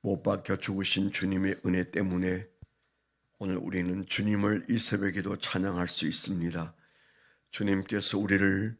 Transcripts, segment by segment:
못 박혀 죽으신 주님의 은혜 때문에 오늘 우리는 주님을 이 새벽에도 찬양할 수 있습니다. 주님께서 우리를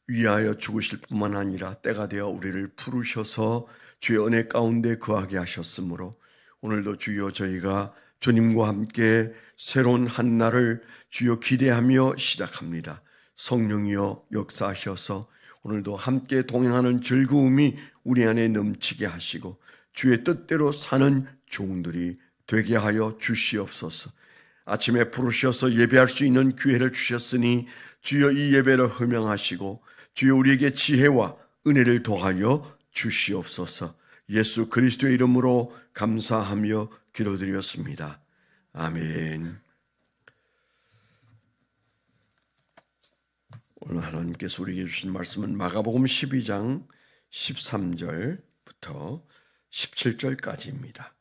위하여 죽으실 뿐만 아니라 때가 되어 우리를 부르셔서 주의 은혜 가운데 거하게 하셨으므로 오늘도 주여 저희가 주님과 함께 새로운 한 날을 주여 기대하며 시작합니다. 성령이여 역사하셔서 오늘도 함께 동행하는 즐거움이 우리 안에 넘치게 하시고 주의 뜻대로 사는 종들이 되게 하여 주시옵소서. 아침에 부르셔서 예배할 수 있는 기회를 주셨으니 주여 이 예배를 허명하시고 주여 우리에게 지혜와 은혜를 더하여 주시옵소서. 예수 그리스도의 이름으로 감사하며 기도드렸습니다. 아멘. 오늘 하나님께서 우리에게 주신 말씀은 마가복음 12장 13절부터 17절까지입니다.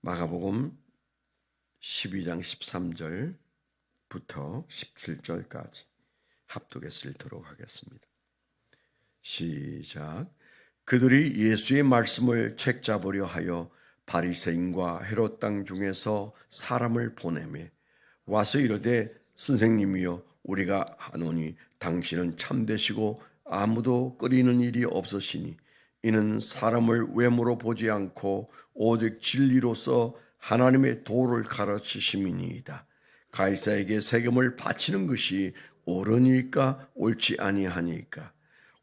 마가복음 12장 13절부터 17절까지 합독해서 읽도록 하겠습니다. 시작. 그들이 예수의 말씀을 책잡으려 하여 바리새인과 헤롯 땅 중에서 사람을 보내매 와서 이르되 선생님이여 우리가 하노니 당신은 참되시고 아무도 끓이는 일이 없으시니 이는 사람을 외모로 보지 않고 오직 진리로서 하나님의 도를 가르치심이니이다. 가이사에게 세금을 바치는 것이 옳으니까 옳지 아니하니까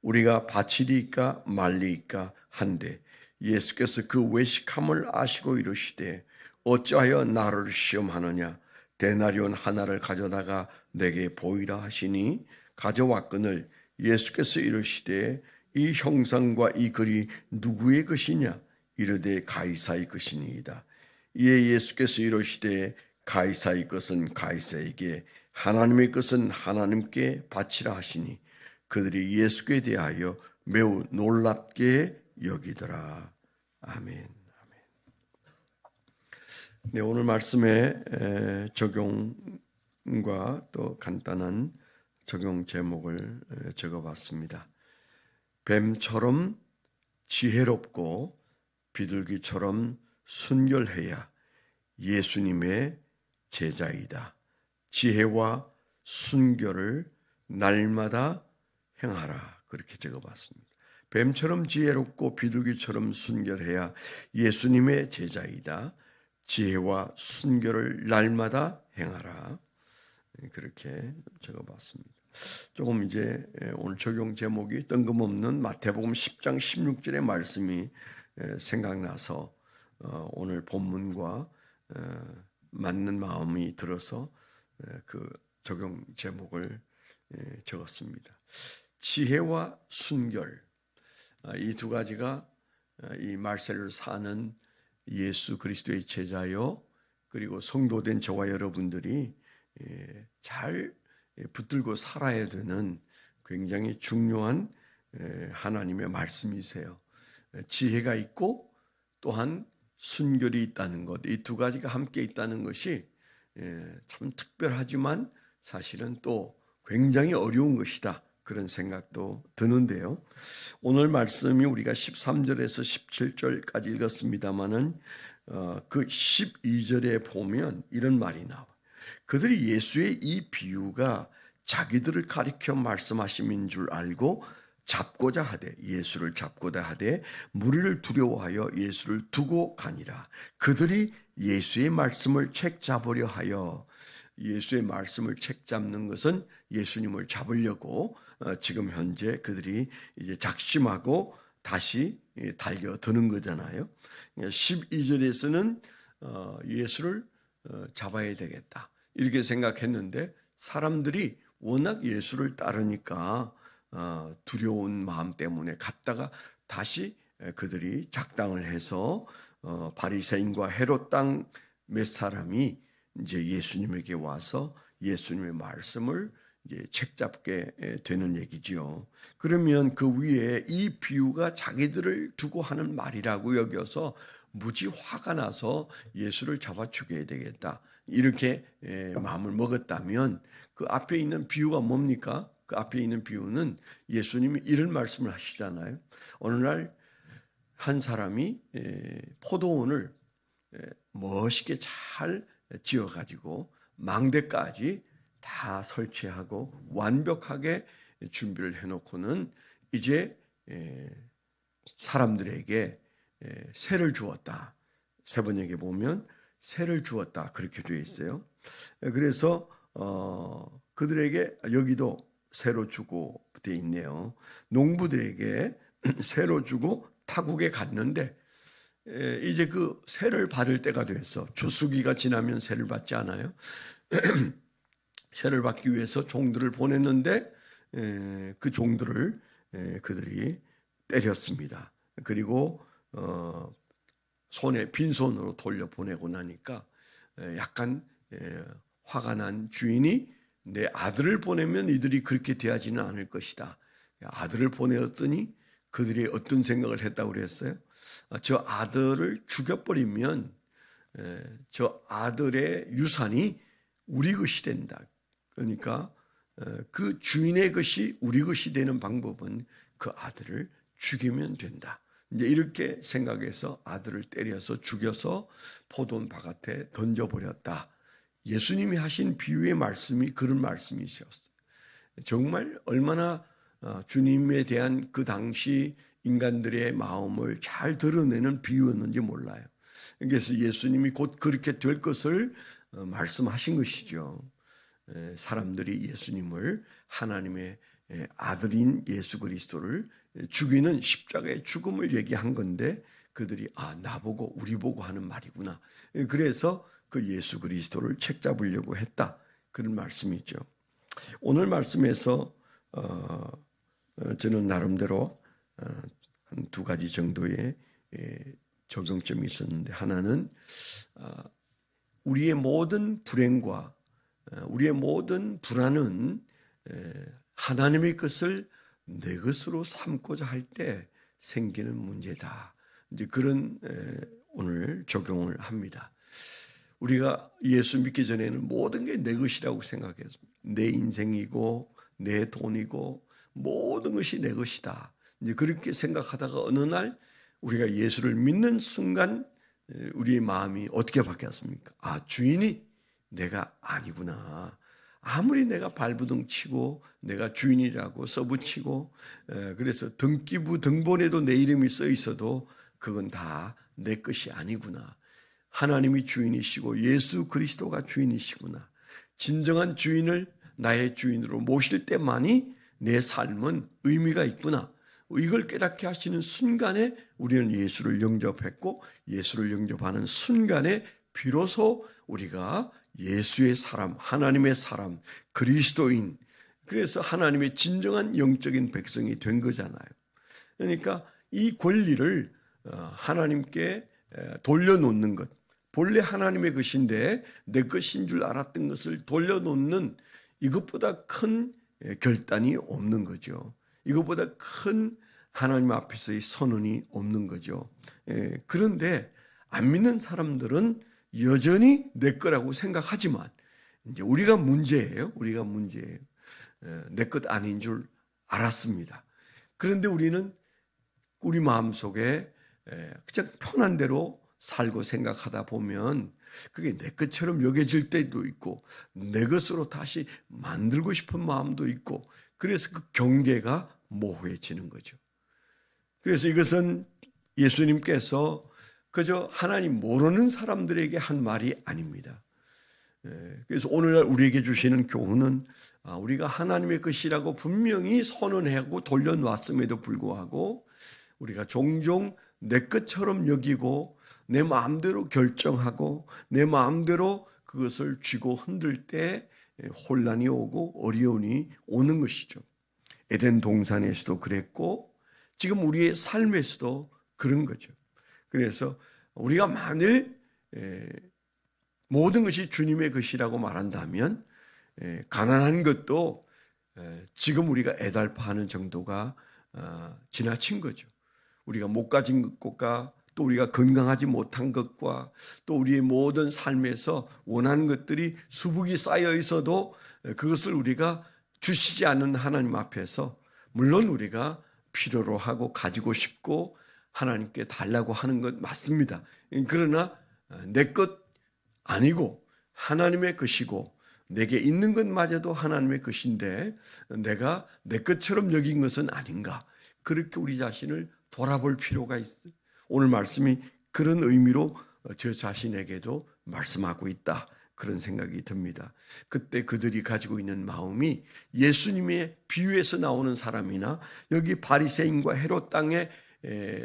우리가 바치리까 말리까 한데 예수께서 그 외식함을 아시고 이르시되 어찌하여 나를 시험하느냐 데나리온 하나를 가져다가 내게 보이라 하시니 가져왔거늘 예수께서 이르시되 이 형상과 이 글이 누구의 것이냐 이르되 가이사의 것이니이다. 이에 예수께서 이르시되 가이사의 것은 가이사에게 하나님의 것은 하나님께 바치라 하시니 그들이 예수께 대하여 매우 놀랍게 여기더라. 아멘. 네, 오늘 말씀의 적용과 또 간단한 적용 제목을 적어봤습니다. 뱀처럼 지혜롭고 비둘기처럼 순결해야 예수님의 제자이다. 지혜와 순결을 날마다 행하라. 그렇게 적어봤습니다. 뱀처럼 지혜롭고 비둘기처럼 순결해야 예수님의 제자이다. 지혜와 순결을 날마다 행하라. 그렇게 적어봤습니다. 조금 이제 오늘 적용 제목이 뜬금없는 마태복음 10장 16절의 말씀이 생각나서 오늘 본문과 맞는 마음이 들어서 그 적용 제목을 적었습니다. 지혜와 순결, 이 두 가지가 이 말세를 사는 예수 그리스도의 제자요 그리고 성도된 저와 여러분들이 잘 붙들고 살아야 되는 굉장히 중요한 하나님의 말씀이세요. 지혜가 있고 또한 순결이 있다는 것, 이 두 가지가 함께 있다는 것이 참 특별하지만 사실은 또 굉장히 어려운 것이다. 그런 생각도 드는데요. 오늘 말씀이 우리가 13절에서 17절까지 읽었습니다마는 그 12절에 보면 이런 말이 나와요. 그들이 예수의 이 비유가 자기들을 가리켜 말씀하심인 줄 알고 잡고자 하되 예수를 잡고자 하되 무리를 두려워하여 예수를 두고 가니라. 그들이 예수의 말씀을 책잡으려 하여 예수의 말씀을 책잡는 것은 예수님을 잡으려고 지금 현재 그들이 이제 작심하고 다시 달려드는 거잖아요. 12절에서는 예수를 잡아야 되겠다 이렇게 생각했는데 사람들이 워낙 예수를 따르니까 두려운 마음 때문에 갔다가 다시 그들이 작당을 해서 바리새인과 헤롯 땅 몇 사람이 이제 예수님에게 와서 예수님의 말씀을 이제 책잡게 되는 얘기지요. 그러면 그 위에 이 비유가 자기들을 두고 하는 말이라고 여겨서 무지 화가 나서 예수를 잡아 죽여야 되겠다 이렇게 마음을 먹었다면 그 앞에 있는 비유가 뭡니까? 그 앞에 있는 비유는 예수님이 이런 말씀을 하시잖아요. 어느 날 한 사람이 포도원을 멋있게 잘 지어가지고 망대까지 다 설치하고 완벽하게 준비를 해놓고는 이제 사람들에게 세를 주었다. 세번역에 보면 세를 주었다 그렇게 되어 있어요. 그래서 그들에게 여기도 세로 주고 되어 있네요. 농부들에게 세로 주고 타국에 갔는데 이제 그 세를 받을 때가 됐어. 추수기가 지나면 세를 받지 않아요? 세를 받기 위해서 종들을 보냈는데 그 종들을 그들이 때렸습니다. 그리고 손에 빈손으로 돌려보내고 나니까 약간 화가 난 주인이 내 아들을 보내면 이들이 그렇게 대하지는 않을 것이다. 아들을 보내었더니 그들이 어떤 생각을 했다고 그랬어요? 저 아들을 죽여버리면 저 아들의 유산이 우리 것이 된다. 그러니까 그 주인의 것이 우리 것이 되는 방법은 그 아들을 죽이면 된다. 이제 이렇게 생각해서 아들을 때려서 죽여서 포도원 바깥에 던져버렸다. 예수님이 하신 비유의 말씀이 그런 말씀이셨어요. 정말 얼마나 주님에 대한 그 당시 인간들의 마음을 잘 드러내는 비유였는지 몰라요. 그래서 예수님이 곧 그렇게 될 것을 말씀하신 것이죠. 사람들이 예수님을 하나님의 아들인 예수 그리스도를 죽이는 십자가의 죽음을 얘기한 건데 그들이 나보고 우리 보고 하는 말이구나. 그래서 그 예수 그리스도를 책잡으려고 했다. 그런 말씀이죠. 오늘 말씀에서 저는 나름대로 한 두 가지 정도의 적용점이 있었는데, 하나는 우리의 모든 불행과 우리의 모든 불안은 하나님의 것을 내 것으로 삼고자 할 때 생기는 문제다. 이제 그런 오늘 적용을 합니다. 우리가 예수 믿기 전에는 모든 게 내 것이라고 생각했습니다. 내 인생이고 내 돈이고 모든 것이 내 것이다. 이제 그렇게 생각하다가 어느 날 우리가 예수를 믿는 순간 우리의 마음이 어떻게 바뀌었습니까? 주인이 내가 아니구나. 아무리 내가 발부둥 치고 내가 주인이라고 써붙이고 그래서 등기부 등본에도 내 이름이 써 있어도 그건 다 내 것이 아니구나. 하나님이 주인이시고 예수 그리스도가 주인이시구나. 진정한 주인을 나의 주인으로 모실 때만이 내 삶은 의미가 있구나. 이걸 깨닫게 하시는 순간에 우리는 예수를 영접했고, 예수를 영접하는 순간에 비로소 우리가 예수의 사람, 하나님의 사람, 그리스도인, 그래서 하나님의 진정한 영적인 백성이 된 거잖아요. 그러니까 이 권리를 하나님께 돌려놓는 것, 본래 하나님의 것인데 내 것인 줄 알았던 것을 돌려놓는 이것보다 큰 결단이 없는 거죠. 이것보다 큰 하나님 앞에서의 선언이 없는 거죠. 그런데 안 믿는 사람들은 여전히 내 거라고 생각하지만 이제 우리가 문제예요. 우리가 문제예요. 내 것 아닌 줄 알았습니다. 그런데 우리는 우리 마음속에 그냥 편한 대로 살고 생각하다 보면 그게 내 것처럼 여겨질 때도 있고 내 것으로 다시 만들고 싶은 마음도 있고 그래서 그 경계가 모호해지는 거죠. 그래서 이것은 예수님께서 그저 하나님 모르는 사람들에게 한 말이 아닙니다. 그래서 오늘날 우리에게 주시는 교훈은 우리가 하나님의 것이라고 분명히 선언하고 돌려놨음에도 불구하고 우리가 종종 내 것처럼 여기고 내 마음대로 결정하고 내 마음대로 그것을 쥐고 흔들 때 혼란이 오고 어려움이 오는 것이죠. 에덴 동산에서도 그랬고 지금 우리의 삶에서도 그런 거죠. 그래서 우리가 만일 모든 것이 주님의 것이라고 말한다면 가난한 것도 지금 우리가 애달파하는 정도가 지나친 거죠. 우리가 못 가진 것과 또 우리가 건강하지 못한 것과 또 우리의 모든 삶에서 원하는 것들이 수북이 쌓여 있어도 그것을 우리가 주시지 않은 하나님 앞에서 물론 우리가 필요로 하고 가지고 싶고 하나님께 달라고 하는 것 맞습니다. 그러나 내 것 아니고 하나님의 것이고 내게 있는 것마저도 하나님의 것인데 내가 내 것처럼 여긴 것은 아닌가. 그렇게 우리 자신을 돌아볼 필요가 있어요. 오늘 말씀이 그런 의미로 저 자신에게도 말씀하고 있다. 그런 생각이 듭니다. 그때 그들이 가지고 있는 마음이 예수님의 비유에서 나오는 사람이나 여기 바리새인과 헤롯 땅에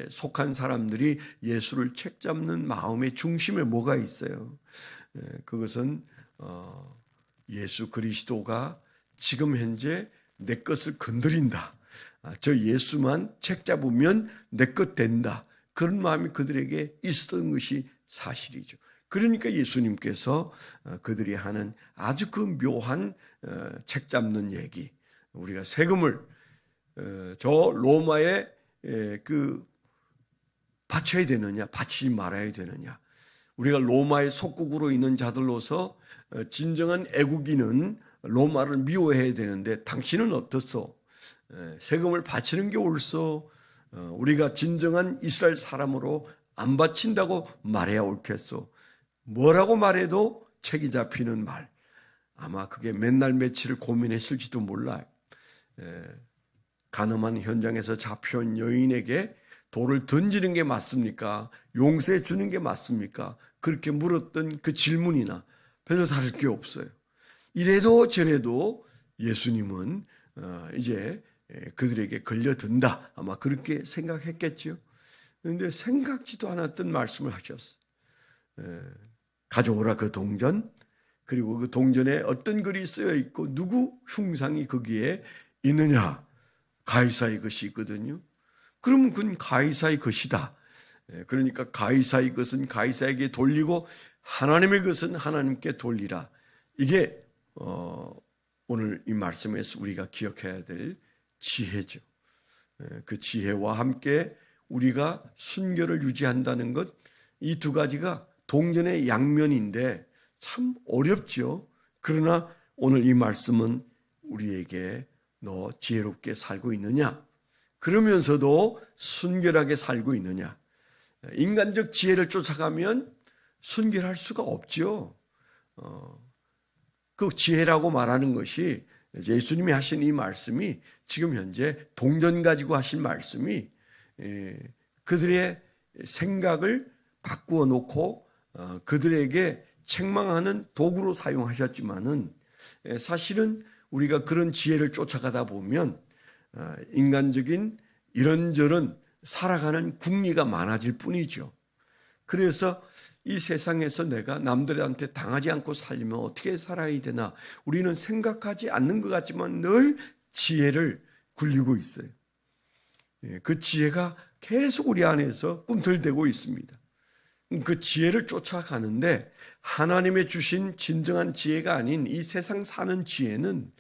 속한 사람들이 예수를 책잡는 마음의 중심에 뭐가 있어요? 그것은 예수 그리스도가 지금 현재 내 것을 건드린다. 저 예수만 책잡으면 내 것 된다. 그런 마음이 그들에게 있었던 것이 사실이죠. 그러니까 예수님께서 그들이 하는 아주 그 묘한 책잡는 얘기, 우리가 세금을 저 로마에 그 바쳐야 되느냐, 바치지 말아야 되느냐. 우리가 로마의 속국으로 있는 자들로서 진정한 애국인은 로마를 미워해야 되는데 당신은 어떻소? 세금을 바치는 게 옳소? 우리가 진정한 이스라엘 사람으로 안 바친다고 말해야 옳겠소? 뭐라고 말해도 책이 잡히는 말. 아마 그게 맨날 며칠을 고민했을지도 몰라요. 가늠한 현장에서 잡혀온 여인에게 돌을 던지는 게 맞습니까? 용서해 주는 게 맞습니까? 그렇게 물었던 그 질문이나 별로 다를 게 없어요. 이래도 저래도 예수님은 이제 그들에게 걸려든다. 아마 그렇게 생각했겠죠. 그런데 생각지도 않았던 말씀을 하셨어요. 가져오라 그 동전, 그리고 그 동전에 어떤 글이 쓰여 있고 누구 흉상이 거기에 있느냐. 가이사의 것이 있거든요. 그러면 그건 가이사의 것이다. 그러니까 가이사의 것은 가이사에게 돌리고 하나님의 것은 하나님께 돌리라. 이게 오늘 이 말씀에서 우리가 기억해야 될 지혜죠. 그 지혜와 함께 우리가 순결을 유지한다는 것, 이 두 가지가 동전의 양면인데 참 어렵죠. 그러나 오늘 이 말씀은 우리에게 너 지혜롭게 살고 있느냐? 그러면서도 순결하게 살고 있느냐? 인간적 지혜를 쫓아가면 순결할 수가 없죠. 그 지혜라고 말하는 것이 예수님이 하신 이 말씀이 지금 현재 동전 가지고 하신 말씀이 그들의 생각을 바꾸어 놓고 그들에게 책망하는 도구로 사용하셨지만은 사실은 우리가 그런 지혜를 쫓아가다 보면 인간적인 이런저런 살아가는 궁리가 많아질 뿐이죠. 그래서 이 세상에서 내가 남들한테 당하지 않고 살려면 어떻게 살아야 되나 우리는 생각하지 않는 것 같지만 늘 지혜를 굴리고 있어요. 그 지혜가 계속 우리 안에서 꿈틀대고 있습니다. 그 지혜를 쫓아가는데 하나님의 주신 진정한 지혜가 아닌 이 세상 사는 지혜는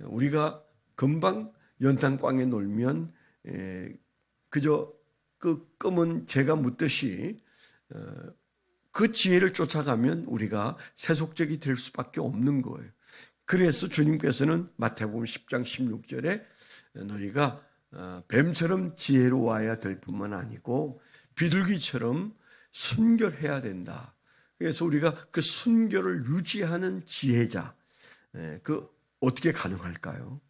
우리가 금방 연탄광에 놀면 그저 그 검은 재가 묻듯이 그 지혜를 쫓아가면 우리가 세속적이 될 수밖에 없는 거예요. 그래서 주님께서는 마태복음 10장 16절에 너희가 뱀처럼 지혜로워야 될 뿐만 아니고 비둘기처럼 순결해야 된다. 그래서 우리가 그 순결을 유지하는 지혜자, 그 어떻게 가능할까요?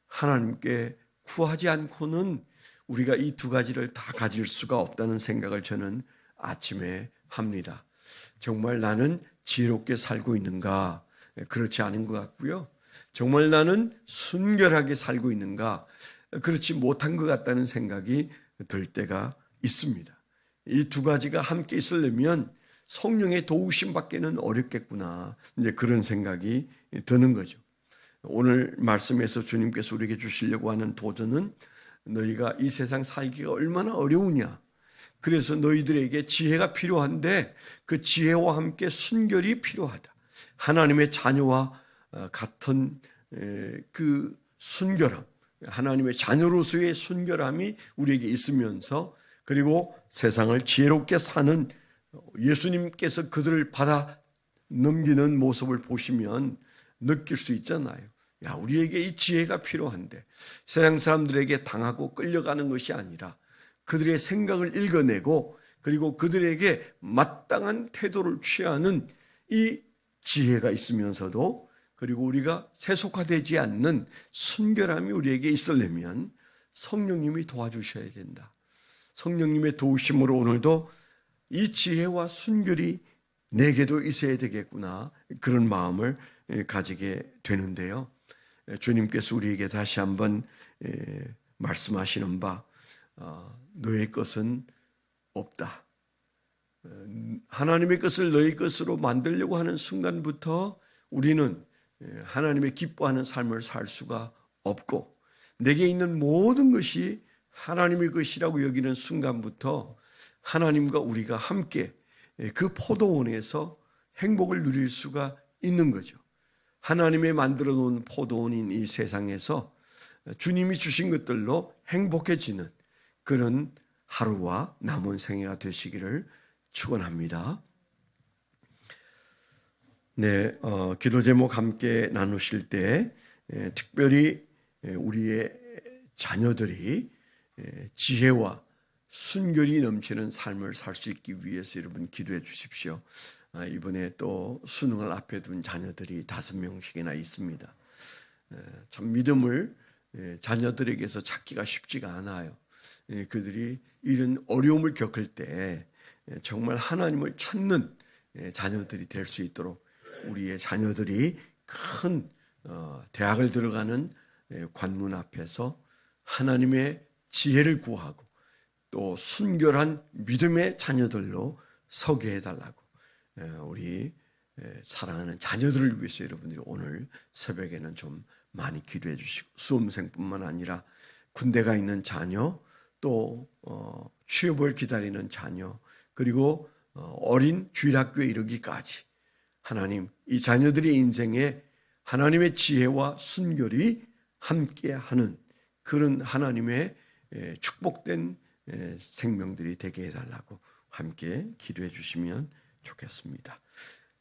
하나님께 구하지 않고는 우리가 이 두 가지를 다 가질 수가 없다는 생각을 저는 아침에 합니다. 정말 나는 지혜롭게 살고 있는가? 그렇지 않은 것 같고요. 정말 나는 순결하게 살고 있는가? 그렇지 못한 것 같다는 생각이 들 때가 있습니다. 이 두 가지가 함께 있으려면 성령의 도우심 밖에는 어렵겠구나. 이제 그런 생각이 드는 거죠. 오늘 말씀에서 주님께서 우리에게 주시려고 하는 도전은 너희가 이 세상 살기가 얼마나 어려우냐. 그래서 너희들에게 지혜가 필요한데 그 지혜와 함께 순결이 필요하다. 하나님의 자녀와 같은 그 순결함, 하나님의 자녀로서의 순결함이 우리에게 있으면서 그리고 세상을 지혜롭게 사는 예수님께서 그들을 받아 넘기는 모습을 보시면 느낄 수 있잖아요. 우리에게 이 지혜가 필요한데 세상 사람들에게 당하고 끌려가는 것이 아니라 그들의 생각을 읽어내고 그리고 그들에게 마땅한 태도를 취하는 이 지혜가 있으면서도 그리고 우리가 세속화되지 않는 순결함이 우리에게 있으려면 성령님이 도와주셔야 된다. 성령님의 도우심으로 오늘도 이 지혜와 순결이 내게도 있어야 되겠구나, 그런 마음을 가지게 되는데요. 주님께서 우리에게 다시 한번 말씀하시는 바, 너의 것은 없다. 하나님의 것을 너의 것으로 만들려고 하는 순간부터 우리는 하나님의 기뻐하는 삶을 살 수가 없고, 내게 있는 모든 것이 하나님의 것이라고 여기는 순간부터 하나님과 우리가 함께 그 포도원에서 행복을 누릴 수가 있는 거죠. 하나님의 만들어 놓은 포도원인 이 세상에서 주님이 주신 것들로 행복해지는 그런 하루와 남은 생애가 되시기를 축원합니다. 네, 기도 제목 함께 나누실 때 특별히 우리의 자녀들이 지혜와 순결이 넘치는 삶을 살 수 있기 위해서 여러분 기도해 주십시오. 이번에 또 수능을 앞에 둔 자녀들이 5명씩이나 있습니다. 참 믿음을 자녀들에게서 찾기가 쉽지가 않아요. 그들이 이런 어려움을 겪을 때 정말 하나님을 찾는 자녀들이 될 수 있도록 우리의 자녀들이 큰 대학을 들어가는 관문 앞에서 하나님의 지혜를 구하고 또 순결한 믿음의 자녀들로 서게 해달라고 우리 사랑하는 자녀들을 위해서 여러분들이 오늘 새벽에는 좀 많이 기도해 주시고, 수험생뿐만 아니라 군대가 있는 자녀, 또 취업을 기다리는 자녀, 그리고 어린 주일학교에 이르기까지 하나님, 이 자녀들의 인생에 하나님의 지혜와 순결이 함께하는 그런 하나님의 축복된 생명들이 되게 해달라고 함께 기도해 주시면 좋겠습니다.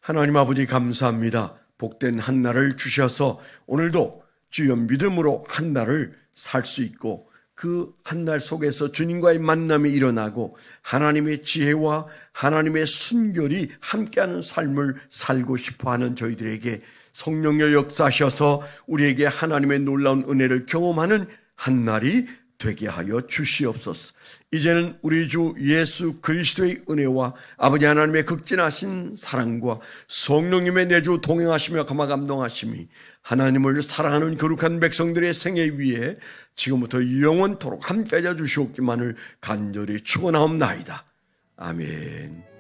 하나님 아버지 감사합니다. 복된 한 날을 주셔서 오늘도 주여 믿음으로 한 날을 살 수 있고 그 한 날 속에서 주님과의 만남이 일어나고 하나님의 지혜와 하나님의 순결이 함께하는 삶을 살고 싶어하는 저희들에게 성령의 역사하셔서 우리에게 하나님의 놀라운 은혜를 경험하는 한 날이 되게 하여 주시옵소서. 이제는 우리 주 예수 그리스도의 은혜와 아버지 하나님의 극진하신 사랑과 성령님의 내주 동행하시며 감화 감동하심이 하나님을 사랑하는 거룩한 백성들의 생애 위에 지금부터 영원토록 함께하여 주시옵기만을 간절히 축원하옵나이다. 아멘.